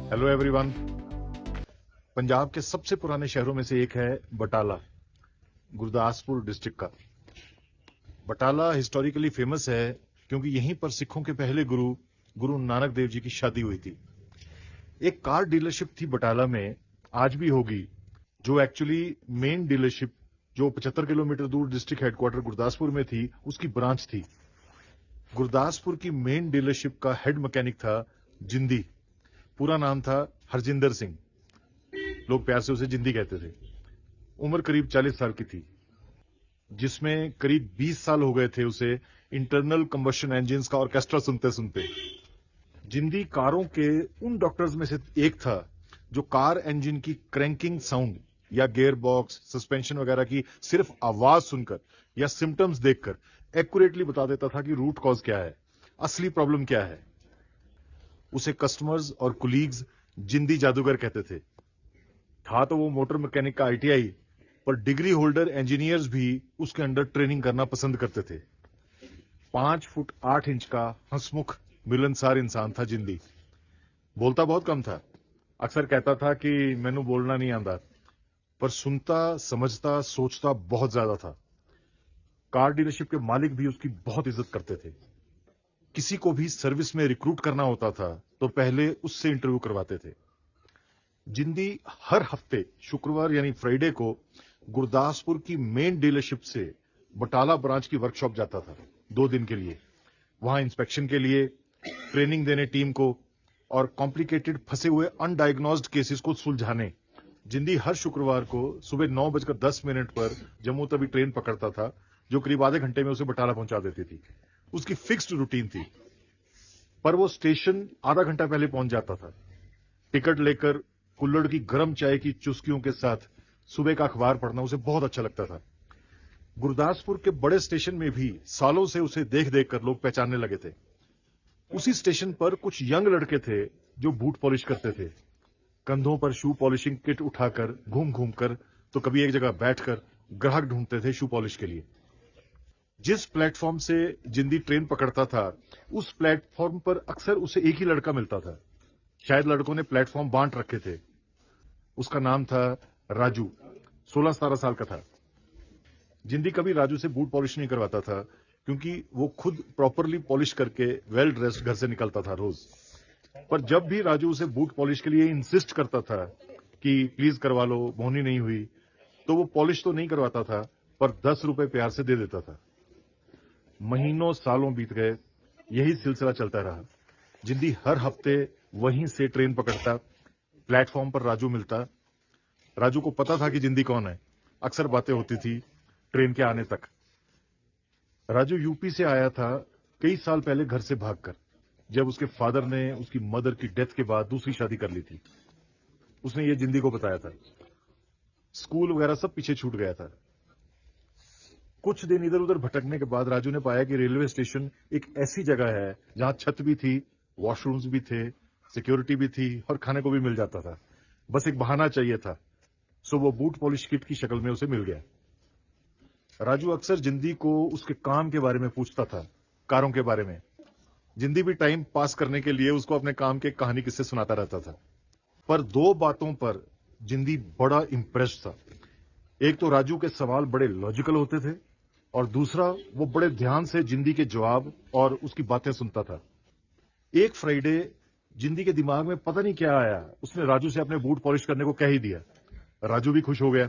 Hello everyone. Punjab के सबसे पुराने शहरों में से एक है बटाला, गुरदासपुर डिस्ट्रिक्ट का। बटाला हिस्टोरिकली फेमस है क्योंकि यहीं पर सिखों के पहले गुरु नानक देव जी की शादी हुई थी। एक कार डीलरशिप थी बटाला में, आज भी होगी, जो एक्चुअली मेन डीलरशिप जो 75 किलोमीटर दूर डिस्ट्रिक्ट हेडक्वार्टर गुरदासपुर में थी, उसकी ब्रांच थी। गुरदासपुर की मेन डीलरशिप का हेड मैकेनिक था जिंदी। पूरा नाम था हरजिंदर सिंह, लोग प्यार से उसे जिंदी कहते थे। उम्र करीब 40 साल की थी, जिसमें करीब 20 साल हो गए थे उसे इंटरनल कंबशन इंजन्स का ऑर्केस्ट्रा सुनते सुनते। जिंदी कारों के उन डॉक्टर्स में से एक था जो कार इंजन की क्रैंकिंग साउंड या गियर बॉक्स, सस्पेंशन वगैरह की सिर्फ आवाज सुनकर या सिम्टम्स देखकर एक्यूरेटली बता देता था कि रूट कॉज क्या है, असली प्रॉब्लम क्या है। उसे कस्टमर्स और कुलीग्स जिंदी जादूगर कहते थे। था तो वो मोटर मैकेनिक का आईटीआई, पर डिग्री होल्डर इंजीनियर्स भी उसके अंडर ट्रेनिंग करना पसंद करते थे। 5 फुट 8 इंच का हंसमुख मिलनसार इंसान था जिंदी। बोलता बहुत कम था, अक्सर कहता था कि मैनू बोलना नहीं आता, पर सुनता, समझता, सोचता बहुत ज्यादा था। कार डीलरशिप के मालिक भी उसकी बहुत इज्जत करते थे। किसी को भी सर्विस में रिक्रूट करना होता था तो पहले उससे इंटरव्यू करवाते थे। जिंदी हर हफ्ते शुक्रवार यानी फ्राइडे को गुरदासपुर की मेन डीलरशिप से बटाला ब्रांच की वर्कशॉप जाता था 2 दिन के लिए। वहां इंस्पेक्शन के लिए, ट्रेनिंग देने टीम को और कॉम्प्लिकेटेड फंसे हुए अनडायग्नोज्ड केसेस को सुलझाने। जिंदी हर शुक्रवार को सुबह 9:10 पर जम्मू तवी ट्रेन पकड़ता था, जो करीब आधे घंटे में उसे बटाला पहुंचा देती थी। उसकी फिक्स्ड रूटीन थी, पर वो स्टेशन आधा घंटा पहले पहुंच जाता था। टिकट लेकर कुल्हड़ की गर्म चाय की चुस्कियों के साथ सुबह का अखबार पढ़ना उसे बहुत अच्छा लगता था। गुरदासपुर के बड़े स्टेशन में भी सालों से उसे देख देख कर लोग पहचानने लगे थे। उसी स्टेशन पर कुछ यंग लड़के थे जो बूट पॉलिश करते थे। कंधों पर शू पॉलिशिंग किट उठाकर घूम घूम कर तो कभी एक जगह बैठकर ग्राहक ढूंढते थे शू पॉलिश के लिए। जिस प्लेटफॉर्म से जिंदी ट्रेन पकड़ता था, उस प्लेटफॉर्म पर अक्सर उसे एक ही लड़का मिलता था। शायद लड़कों ने प्लेटफॉर्म बांट रखे थे। उसका नाम था राजू, 16-17 साल का था। जिंदी कभी राजू से बूट पॉलिश नहीं करवाता था, क्योंकि वो खुद प्रॉपरली पॉलिश करके वेल ड्रेस्ड घर से निकलता था रोज। पर जब भी राजू उसे बूट पॉलिश के लिए इंसिस्ट करता था कि प्लीज करवा लो, मोहनी नहीं हुई, तो वो पॉलिश तो नहीं करवाता था, पर 10 रुपए प्यार से दे देता था। महीनों सालों बीत गए, यही सिलसिला चलता रहा। जिंदी हर हफ्ते वहीं से ट्रेन पकड़ता, प्लेटफॉर्म पर राजू मिलता। राजू को पता था कि जिंदी कौन है, अक्सर बातें होती थी ट्रेन के आने तक। राजू यूपी से आया था कई साल पहले घर से भागकर, जब उसके फादर ने उसकी मदर की डेथ के बाद दूसरी शादी कर ली थी। उसने ये जिंदी को बताया था। स्कूल वगैरह सब पीछे छूट गया था। कुछ दिन इधर उधर भटकने के बाद राजू ने पाया कि रेलवे स्टेशन एक ऐसी जगह है जहां छत भी थी, वॉशरूम्स भी थे, सिक्योरिटी भी थी और खाने को भी मिल जाता था। बस एक बहाना चाहिए था, सो वो बूट पॉलिश किट की शक्ल में उसे मिल गया। राजू अक्सर जिंदी को उसके काम के बारे में पूछता था, कारों के बारे में। जिंदी भी टाइम पास करने के लिए उसको अपने काम के कहानी किस्से सुनाता रहता था। पर 2 बातों पर जिंदी बड़ा इंप्रेस था। एक तो राजू के सवाल बड़े लॉजिकल होते थे, और दूसरा वो बड़े ध्यान से जिंदी के जवाब और उसकी बातें सुनता था। एक फ्राइडे जिंदी के दिमाग में पता नहीं क्या आया, उसने राजू से अपने बूट पॉलिश करने को कह ही दिया। राजू भी खुश हो गया।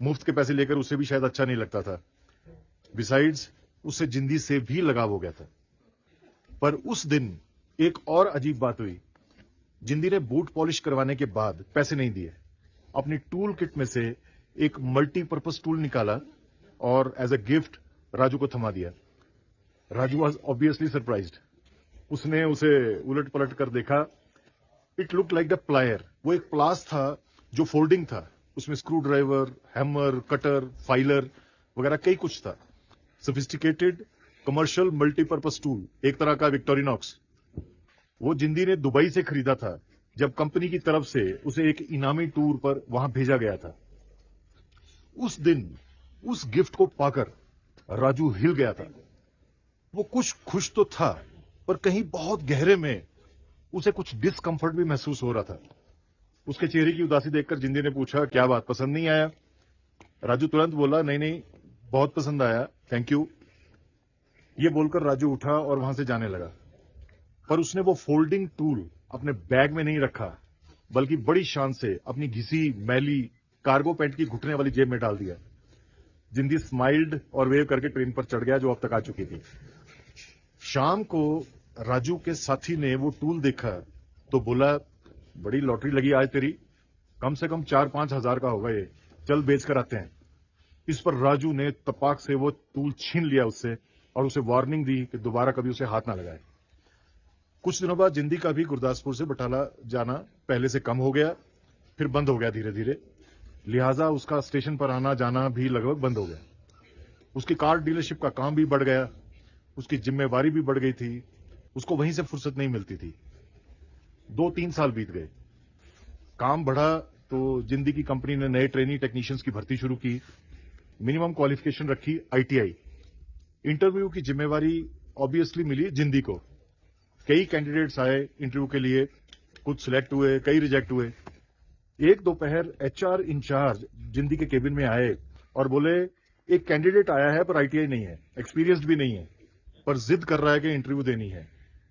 मुफ्त के पैसे लेकर उसे भी शायद अच्छा नहीं लगता था। बिसाइड्स उससे जिंदी से भी लगाव हो गया था। पर उस दिन एक और अजीब बात हुई। जिंदी ने बूट पॉलिश करवाने के बाद पैसे नहीं दिए। अपनी टूल किट में से एक मल्टीपर्पज टूल निकाला और एज अ गिफ्ट राजू को थमा दिया। Raju was obviously surprised. उसने उसे उलट पलट कर देखा। It look like the plier. वो एक प्लास था जो फोल्डिंग था। उसमें screw driver, hammer, cutter, filer वगैरह कई कुछ था। सोफिस्टिकेटेड कमर्शियल मल्टीपर्पज टूल, एक तरह का विक्टोरिनॉक्स। वो जिंदी ने दुबई से खरीदा था, जब कंपनी की तरफ से उसे एक इनामी टूर पर वहां भेजा गया था। उस दिन उस गिफ्ट को पाकर राजू हिल गया था। वो कुछ खुश तो था, पर कहीं बहुत गहरे में उसे कुछ डिस्कंफर्ट भी महसूस हो रहा था। उसके चेहरे की उदासी देखकर जिंदी ने पूछा, क्या बात, पसंद नहीं आया? राजू तुरंत बोला, नहीं नहीं, बहुत पसंद आया, थैंक यू। ये बोलकर राजू उठा और वहां से जाने लगा, पर उसने वो फोल्डिंग टूल अपने बैग में नहीं रखा, बल्कि बड़ी शान से अपनी घिसी मैली कार्गो पैंट की घुटने वाली जेब में डाल दिया। जिंदी स्माइल्ड और वेव करके ट्रेन पर चढ़ गया, जो अब तक आ चुकी थी। शाम को राजू के साथी ने वो टूल देखा तो बोला, बड़ी लॉटरी लगी आज तेरी, कम से कम 4-5 हजार का होगा ये, चल बेच कर आते हैं। इस पर राजू ने तपाक से वो टूल छीन लिया उससे और उसे वार्निंग दी कि दोबारा कभी उसे हाथ ना लगाए। कुछ दिनों बाद जिंदी का भी गुरदासपुर से बटाला जाना पहले से कम हो गया, फिर बंद हो गया धीरे धीरे। लिहाजा उसका स्टेशन पर आना जाना भी लगभग बंद हो गया। उसकी कार डीलरशिप का काम भी बढ़ गया, उसकी जिम्मेवारी भी बढ़ गई थी, उसको वहीं से फुर्सत नहीं मिलती थी। 2-3 साल बीत गए। काम बढ़ा तो जिंदी की कंपनी ने नए ट्रेनी टेक्नीशियंस की भर्ती शुरू की। मिनिमम क्वालिफिकेशन रखी आईटीआई। इंटरव्यू की जिम्मेवारी ऑब्वियसली मिली जिंदी को। कई कैंडिडेट्स आए इंटरव्यू के लिए, कुछ सिलेक्ट हुए, कई रिजेक्ट हुए। एक दोपहर एचआर इंचार्ज जिंदी के केबिन में आए और बोले, एक कैंडिडेट आया है पर आईटीआई नहीं है, एक्सपीरियंस्ड भी नहीं है, पर जिद कर रहा है कि इंटरव्यू देनी है,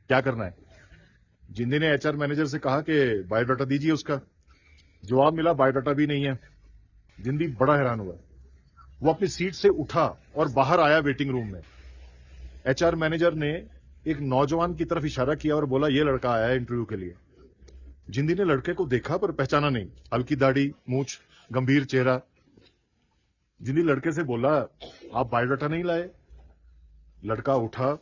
क्या करना है? जिंदी ने एचआर मैनेजर से कहा कि बायोडाटा दीजिए उसका। जवाब मिला, बायोडाटा भी नहीं है। जिंदी बड़ा हैरान हुआ। वो अपनी सीट से उठा और बाहर आया वेटिंग रूम में। एचआर मैनेजर ने एक नौजवान की तरफ इशारा किया और बोला, ये लड़का आया है इंटरव्यू के लिए। जिंदी ने लड़के को देखा पर पहचाना नहीं। हल्की दाढ़ी, मूंछ, गंभीर चेहरा। जिंदी लड़के से बोला, आप बायोडाटा नहीं लाए? लड़का उठा,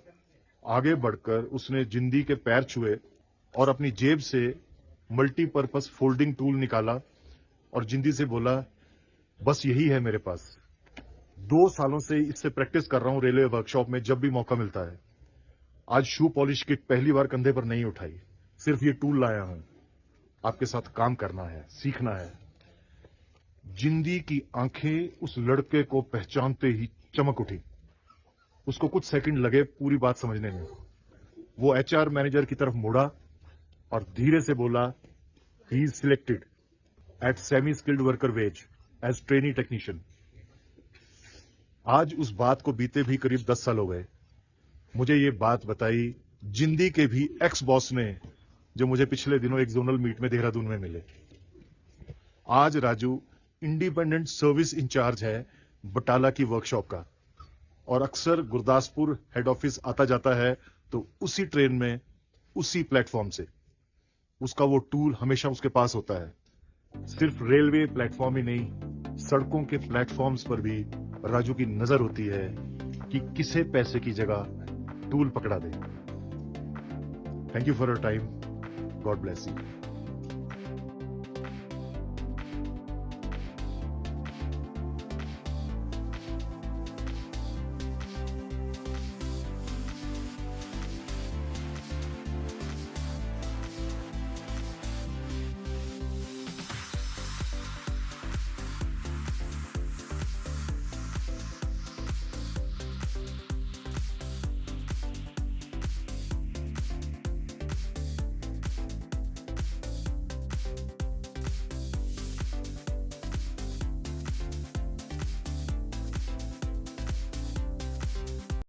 आगे बढ़कर उसने जिंदी के पैर छुए और अपनी जेब से मल्टीपर्पज फोल्डिंग टूल निकाला और जिंदी से बोला, बस यही है मेरे पास। 2 सालों से इससे प्रैक्टिस कर रहा हूं रेलवे वर्कशॉप में, जब भी मौका मिलता है। आज शू पॉलिश किट पहली बार कंधे पर नहीं उठाई, सिर्फ ये टूल लाया हूं। आपके साथ काम करना है, सीखना है। जिंदी की आंखें उस लड़के को पहचानते ही चमक उठी। उसको कुछ सेकंड लगे पूरी बात समझने में। वो एचआर मैनेजर की तरफ मुड़ा और धीरे से बोला, he is selected at semi skilled worker wage as trainee technician. आज उस बात को बीते भी करीब 10 साल हो गए। मुझे ये बात बताई जिंदी के भी एक्स बॉस ने, जो मुझे पिछले दिनों एक जोनल मीट में देहरादून में मिले। आज राजू इंडिपेंडेंट सर्विस इंचार्ज है बटाला की वर्कशॉप का, और अक्सर गुरदासपुर हेड ऑफिस आता जाता है तो उसी ट्रेन में, उसी प्लेटफॉर्म से। उसका वो टूल हमेशा उसके पास होता है। सिर्फ रेलवे प्लेटफॉर्म ही नहीं, सड़कों के प्लेटफॉर्म्स पर भी राजू की नजर होती है कि किसे पैसे की जगह टूल पकड़ा दे। Thank you for your time. God bless you.